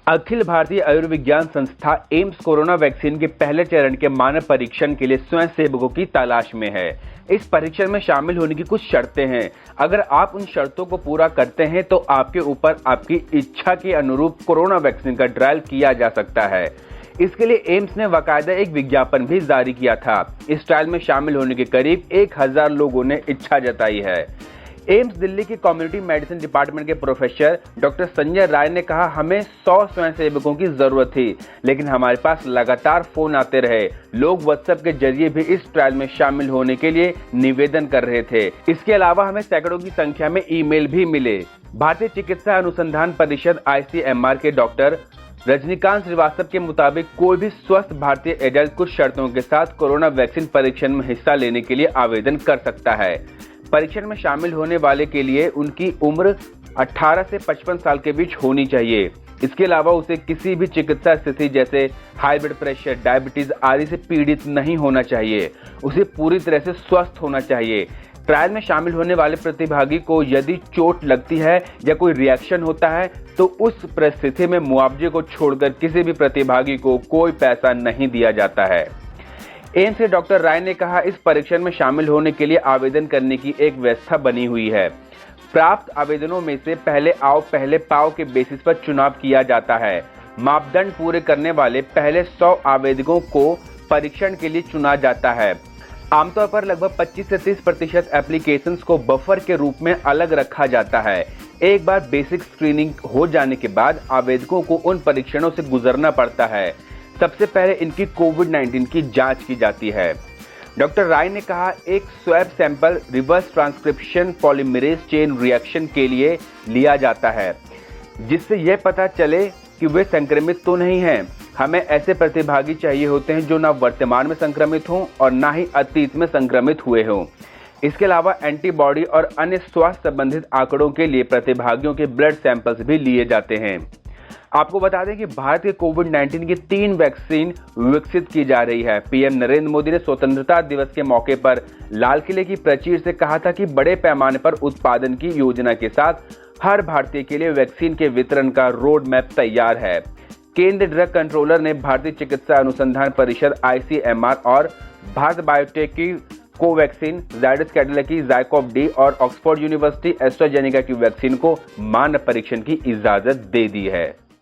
अखिल भारतीय आयुर्विज्ञान संस्था AIIMS corona vaccine के पहले चरण के मानव परीक्षण के लिए स्वयंसेवकों की तलाश में है। इस परीक्षण में शामिल होने की कुछ शर्तें हैं। अगर आप उन शर्तों को पूरा करते हैं तो आपके ऊपर आपकी इच्छा के अनुरूप कोरोना वैक्सीन का ट्रायल किया जा सकता है। इसके लिए एम्स ने बाकायदा एक विज्ञापन भी जारी किया था। इस ट्रायल में शामिल होने के करीब 1000 लोगों ने इच्छा जताई है। एम्स दिल्ली की कम्युनिटी मेडिसिन डिपार्टमेंट के प्रोफेसर डॉक्टर संजय राय ने कहा, हमें 100 स्वयंसेवकों की जरूरत थी, लेकिन हमारे पास लगातार फोन आते रहे। लोग व्हाट्सएप के जरिए भी इस ट्रायल में शामिल होने के लिए निवेदन कर रहे थे। इसके अलावा हमें सैकड़ों की संख्या में ईमेल भी मिले। भारतीय चिकित्सा अनुसंधान परिषद ICMR के डॉक्टर रजनीकांत श्रीवास्तव के मुताबिक कोई भी स्वस्थ भारतीय एडल्ट कुछ शर्तों के साथ कोरोना वैक्सीन परीक्षण में हिस्सा लेने के लिए आवेदन कर सकता है। परीक्षण में शामिल होने वाले के लिए उनकी उम्र 18 से 55 साल के बीच होनी चाहिए। इसके अलावा उसे किसी भी चिकित्सा स्थिति जैसे हाई ब्लड प्रेशर, डायबिटीज आदि से पीड़ित नहीं होना चाहिए। उसे पूरी तरह से स्वस्थ होना चाहिए। ट्रायल में शामिल होने वाले प्रतिभागी को यदि चोट लगती है या कोई रिएक्शन होता है तो उस परिस्थिति में मुआवजे को छोड़कर किसी भी प्रतिभागी को कोई पैसा नहीं दिया जाता है। एम्स के डॉक्टर राय ने कहा, इस परीक्षण में शामिल होने के लिए आवेदन करने की एक व्यवस्था बनी हुई है। प्राप्त आवेदनों में से पहले आओ पहले पाओ के बेसिस पर चुनाव किया जाता है। मापदंड पूरे करने वाले पहले 100 आवेदकों को परीक्षण के लिए चुना जाता है। आमतौर पर लगभग 25 से 30% एप्लीकेशंस को बफर के रूप में अलग रखा जाता है। एक बार बेसिक स्क्रीनिंग हो जाने के बाद आवेदकों को उन परीक्षणों से गुजरना पड़ता है। सबसे पहले इनकी कोविड-19 की जांच की जाती है। डॉक्टर राय ने कहा, एक swab sample reverse transcription polymerase chain reaction के लिए लिया जाता है, जिससे यह पता चले कि वे संक्रमित तो नहीं हैं। हमें ऐसे प्रतिभागी चाहिए होते हैं जो ना वर्तमान में संक्रमित हों और ना ही अतीत में संक्रमित हुए हों। इसके अलावा एंटीबॉडी और अन्य स्वास्थ्य संबंधित आंकड़ों के लिए प्रतिभागियों के ब्लड सैंपल्स भी लिए जाते हैं। आपको बता दें कि भारत के कोविड-19 की 3 वैक्सीन विकसित की जा रही है। पीएम नरेंद्र मोदी ने स्वतंत्रता दिवस के मौके पर लाल किले की प्राचीर से कहा था कि बड़े पैमाने पर उत्पादन की योजना के साथ हर भारतीय के लिए वैक्सीन के वितरण का रोड मैप तैयार है। केंद्रीय ड्रग कंट्रोलर ने भारतीय चिकित्सा अनुसंधान परिषद ICMR और भारत बायोटेक की कोवैक्सीन, जायडस कैडिला की जाइकोव डी और ऑक्सफोर्ड यूनिवर्सिटी एस्ट्राजेनेका की वैक्सीन को मानव परीक्षण की इजाजत दे दी है।